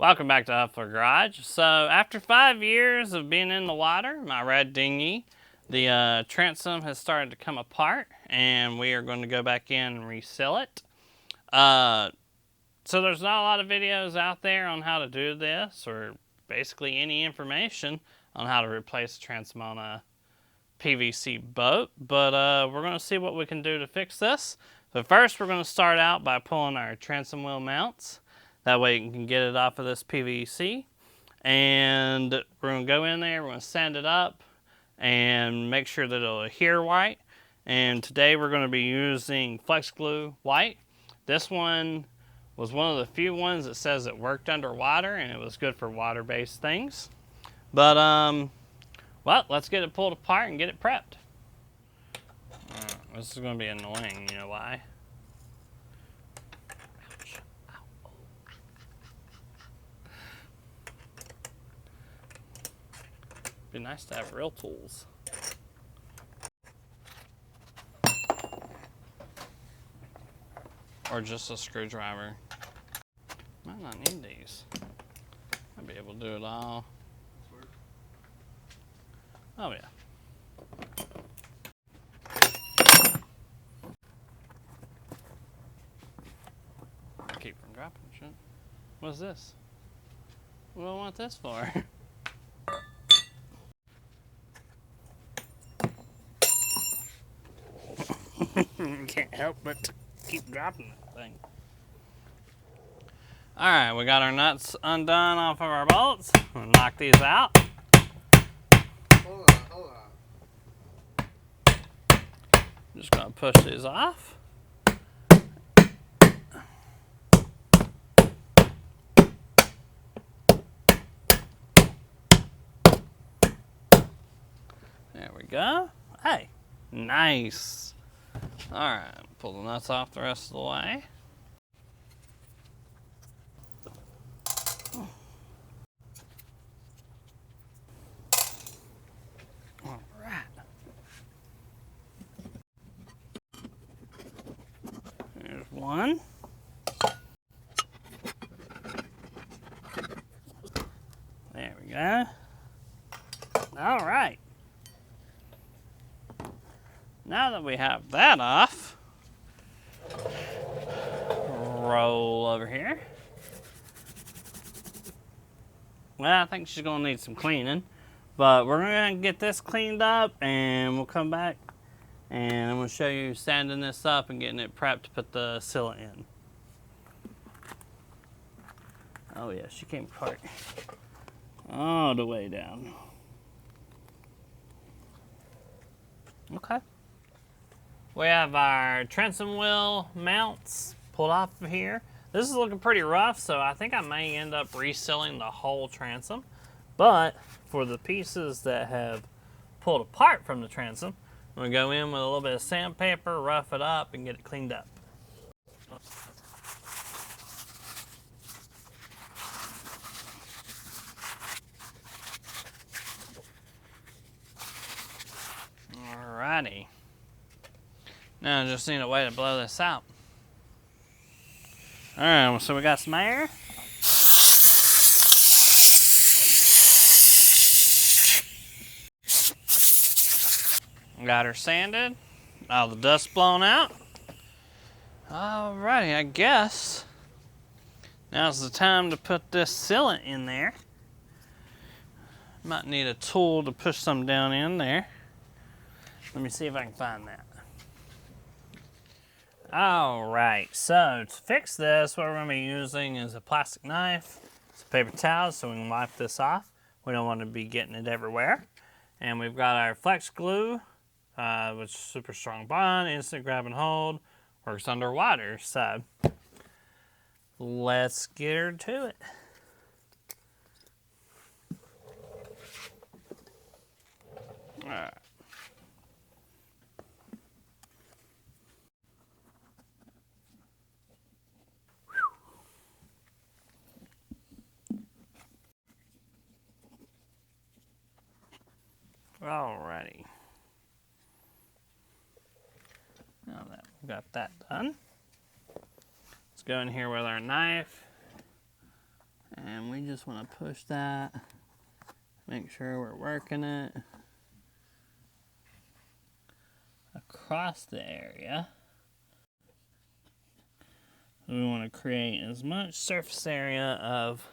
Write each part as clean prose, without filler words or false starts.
Welcome back to Huffler Garage. So after 5 years of being in the water, my red dinghy, the transom has started to come apart and we are going to go back in and reseal it. So there's not a lot of videos out there on how to do this or basically any information on how to replace a transom on a PVC boat, but we're going to see what we can do to fix this. So first we're going to start out by pulling our transom wheel mounts. That way you can get it off of this PVC. And we're going to go in there, we're going to sand it up and make sure that it'll adhere white. And today we're going to be using FlexGLUE white. This one was one of the few ones that says it worked underwater and it was good for water-based things. But, well, let's get it pulled apart and get it prepped. This is going to be annoying, you know why? Be nice to have real tools. Or just a screwdriver. Might not need these. I'll be able to do it all. Oh yeah. Keep from dropping shit. What's this? What do I want this for? Can't help but keep dropping that thing. Alright, we got our nuts undone off of our bolts. We'll knock these out. Hold on. Just gonna push these off. There we go. Hey, nice. Alright, pull the nuts off the rest of the way. Alright. Here's one. There we go. Alright. Now that we have that off, roll over here. Well, I think she's gonna need some cleaning, but we're gonna get this cleaned up and we'll come back and I'm gonna show you sanding this up and getting it prepped to put the sealant in. Oh yeah, she came apart all the way down. Okay. We have our transom wheel mounts pulled off of here. This is looking pretty rough, so I think I may end up resealing the whole transom. But for the pieces that have pulled apart from the transom, I'm gonna go in with a little bit of sandpaper, rough it up, and get it cleaned up. Alrighty. Now I just need a way to blow this out. Alright, so we got some air. Got her sanded. All the dust blown out. Alrighty, I guess now's the time to put this sealant in there. Might need a tool to push some down in there. Let me see if I can find that. Alright, so to fix this, what we're going to be using is a plastic knife, some paper towels so we can wipe this off. We don't want to be getting it everywhere. And we've got our FlexGLUE, which is super strong bond, instant grab and hold, works underwater. So let's get her to it. Alright. Alrighty. Now that we've got that done, let's go in here with our knife and and we just want to push that, make sure we're working it across the area. We want to create as much surface area of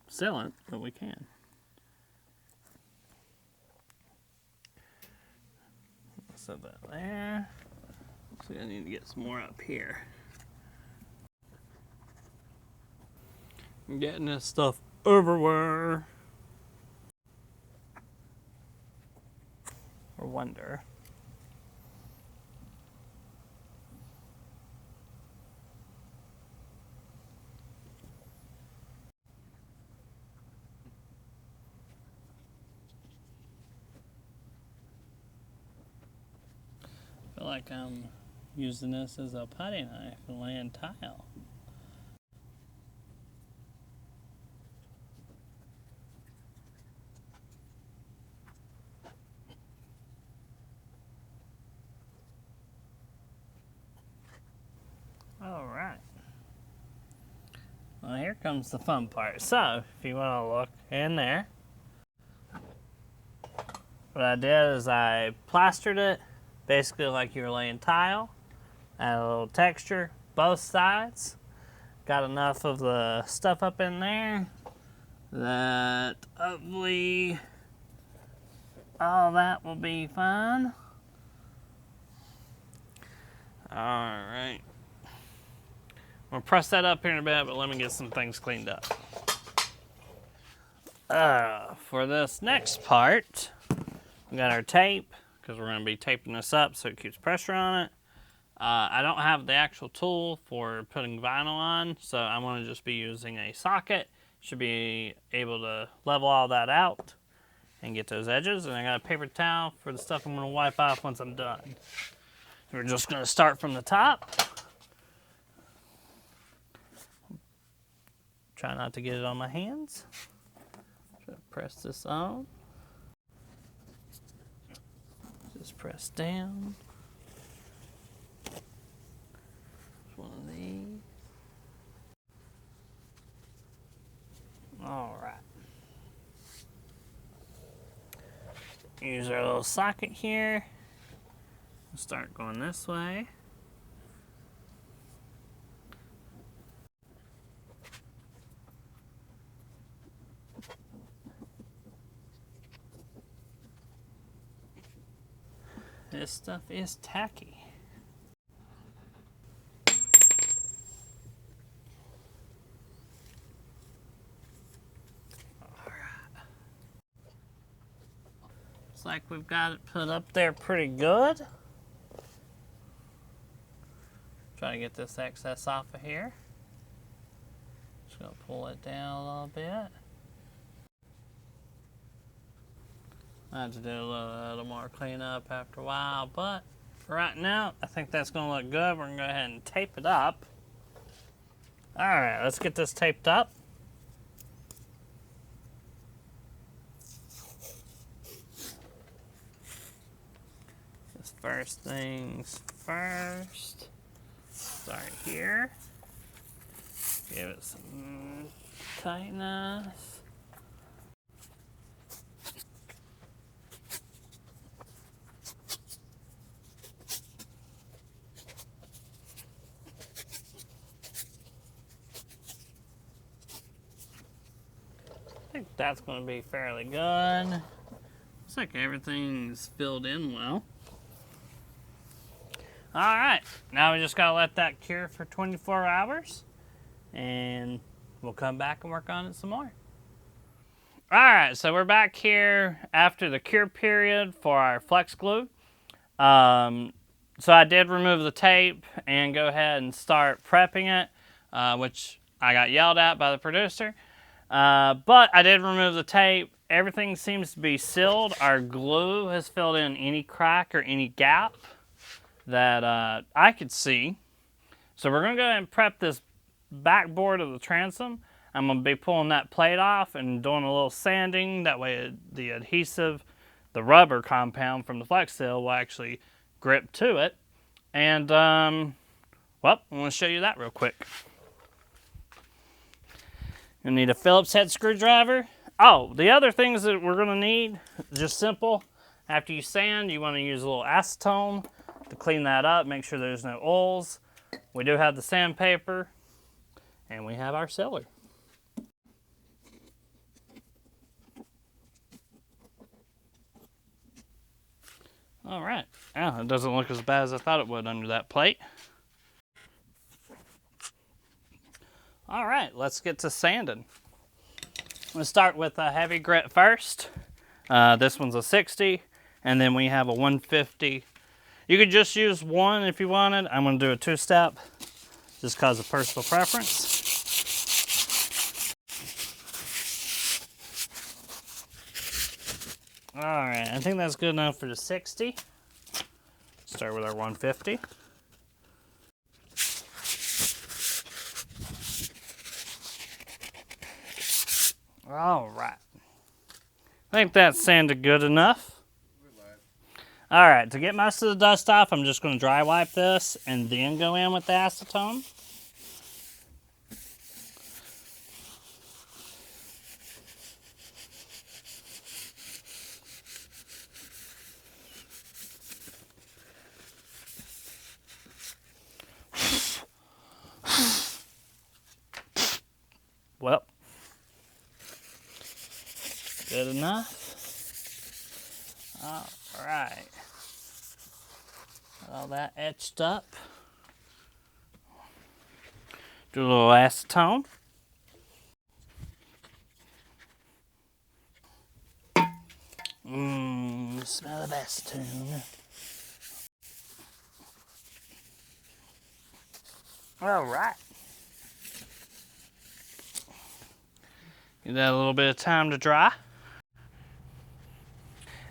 sealant that we can. Set that there. So I need to get some more up here. I'm getting this stuff everywhere. I wonder. I feel like I'm using this as a putty knife and laying tile. Alright. Well, here comes the fun part. So, if you want to look in there, what I did is I plastered it, basically like you were laying tile. Add a little texture, both sides. Got enough of the stuff up in there that hopefully all that will be fine. Alright. I'm going to press that up here in a bit, but let me get some things cleaned up. For this next part, we got our tape, because we're going to be taping this up so it keeps pressure on it. I don't have the actual tool for putting vinyl on, so I'm going to just be using a socket. Should be able to level all that out and get those edges. And I got a paper towel for the stuff I'm going to wipe off once I'm done. We're just going to start from the top. Try not to get it on my hands. Try to press this on. Just press down. One of these. All right. Use our little socket here. Start going this way. This stuff is tacky. Looks like we've got it put up there pretty good. Try to get this excess off of here. Just gonna pull it down a little bit. I have to do a little more cleanup after a while, but for right now, I think that's gonna look good. We're gonna go ahead and tape it up. All right, let's get this taped up. Just first things first. Start here. Give it some tightness. I think that's going to be fairly good. Looks like everything's filled in well. Alright, now we just got to let that cure for 24 hours. And we'll come back and work on it some more. Alright, so we're back here after the cure period for our FlexGLUE. So I did remove the tape and go ahead and start prepping it, which I got yelled at by the producer. But I did remove the tape. Everything seems to be sealed. Our glue has filled in any crack or any gap that I could see. So we're going to go ahead and prep this backboard of the transom. I'm going to be pulling that plate off and doing a little sanding. That way the adhesive, the rubber compound from the FlexSEAL will actually grip to it. And Well, I'm going to show you that real quick. You'll need a Phillips head screwdriver. Oh, the other things that we're going to need, just simple. After you sand, you want to use a little acetone to clean that up, make sure there's no oils. We do have the sandpaper, and we have our sealer. All right. Oh, it doesn't look as bad as I thought it would under that plate. All right, let's get to sanding. I'm going to start with a heavy grit first. This one's a 60, and then we have a 150. You could just use one if you wanted. I'm going to do a two-step just because of personal preference. All right, I think that's good enough for the 60. Start with our 150. All right. I think that's sanded good enough. All right, to get most of the dust off, I'm just going to dry wipe this and then go in with the acetone. Well, good enough. All right. Got all that etched up. Do a little acetone. Smell of acetone. All right. Give that a little bit of time to dry.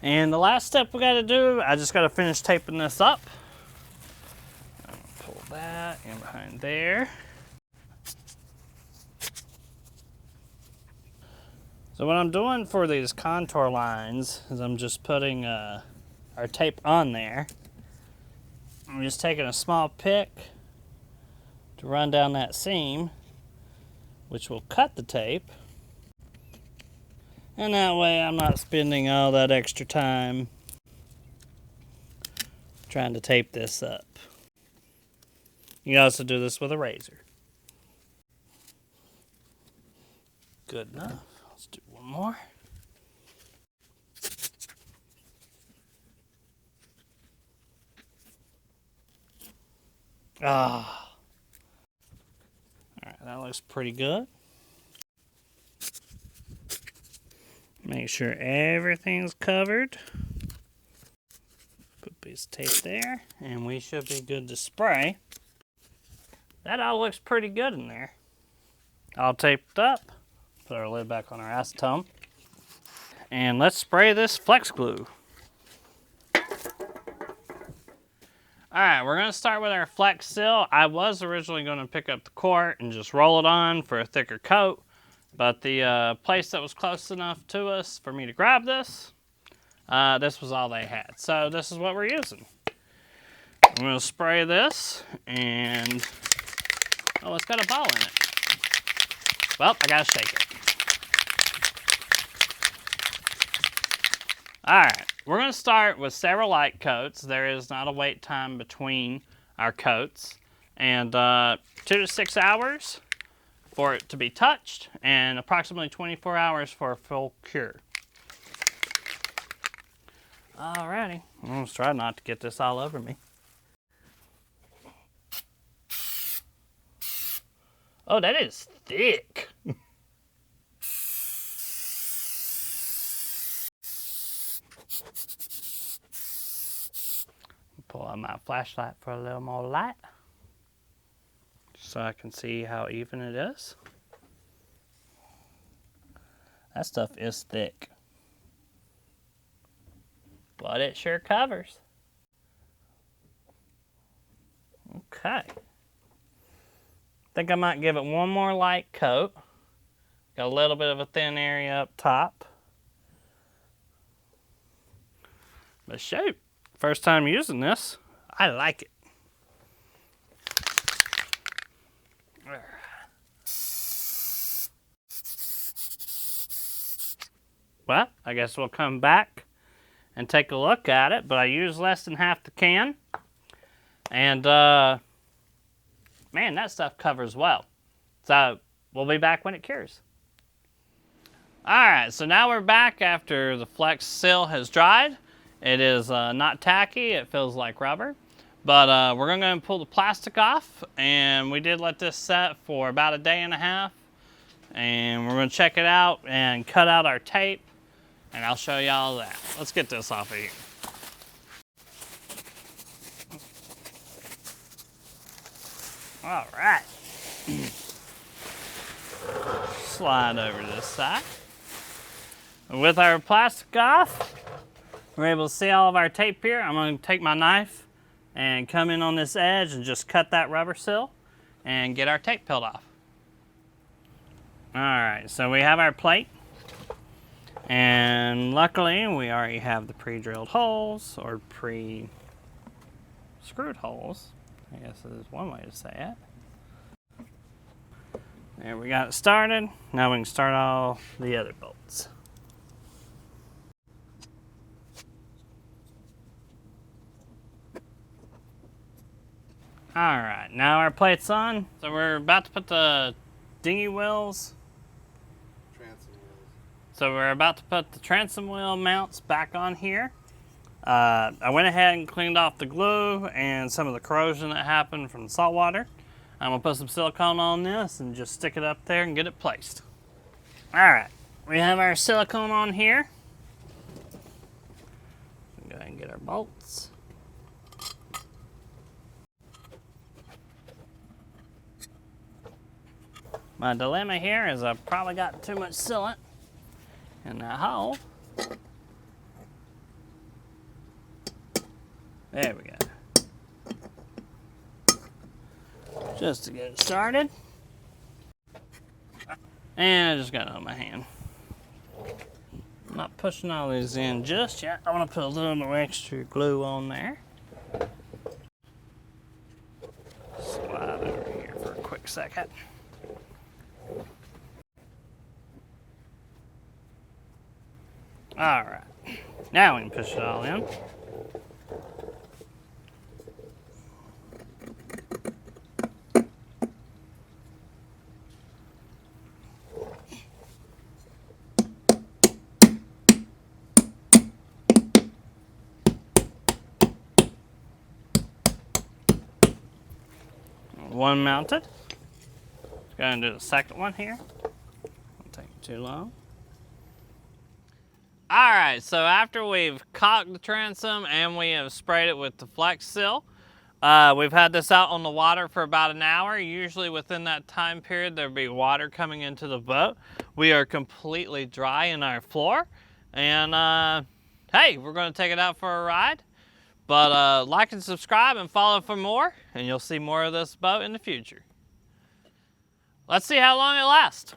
And the last step we got to do, I just got to finish taping this up. I'm going to pull that in behind there. So what I'm doing for these contour lines is I'm just putting our tape on there. I'm just taking a small pick to run down that seam, which will cut the tape. And that way I'm not spending all that extra time trying to tape this up. You can also do this with a razor. Good enough. Let's do one more. Ah. All right, that looks pretty good. Make sure everything's covered. Put a piece of tape there, and we should be good to spray. That all looks pretty good in there. All taped up. Put our lid back on our acetone. And let's spray this FlexGLUE. Alright, we're going to start with our FlexSEAL. I was originally going to pick up the quart and just roll it on for a thicker coat, but the place that was close enough to us for me to grab this, this was all they had. So this is what we're using. I'm going to spray this, and oh, it's got a ball in it. Well, I got to shake it. Alright, we're going to start with several light coats. There is not a wait time between our coats. And 2 to 6 hours for it to be touched, and approximately 24 hours for a full cure. Alrighty, I'm going to try not to get this all over me. Oh, that is thick. Pull out my flashlight for a little more light so I can see how even it is. That stuff is thick, but it sure covers. Okay. Think I might give it one more light coat. Got a little bit of a thin area up top. But shoot, first time using this, I like it. well, I guess we'll come back and take a look at it, but I used less than half the can. And, man, that stuff covers well. So, we'll be back when it cures. Alright, so now we're back after the FlexSEAL has dried. It is not tacky, it feels like rubber. But we're going to pull the plastic off, and we did let this set for about a day and a half. And we're going to check it out and cut out our tape, and I'll show y'all that. Let's get this off of here. Alright. Slide over to this side. With our plastic off, we're able to see all of our tape here. I'm going to take my knife and come in on this edge and just cut that rubber seal and get our tape peeled off. Alright, so we have our plate. And luckily, we already have the pre-drilled holes, or pre-screwed holes, I guess is one way to say it. There, we got it started. Now we can start all the other bolts. Alright, now our plate's on. So we're about to put the dinghy wheels. Transom wheels. So we're about to put the transom wheel mounts back on here. I went ahead and cleaned off the glue and some of the corrosion that happened from the salt water. I'm going to put some silicone on this and just stick it up there and get it placed. Alright, we have our silicone on here. Go ahead and get our bolts. My dilemma here is I've probably got too much sealant in that hole. There we go. Just to get it started. And I just got it on my hand. I'm not pushing all these in just yet. I want to put a little more extra glue on there. Slide over here for a quick second. All right, now we can push it all in. One mounted. Let's go and do the second one here. Won't take too long. Alright, so after we've caulked the transom and we have sprayed it with the FlexSEAL, we've had this out on the water for about an hour. Usually within that time period there'll be water coming into the boat. We are completely dry in our floor, and hey, we're going to take it out for a ride. But like and subscribe and follow for more, and you'll see more of this boat in the future. Let's see how long it lasts.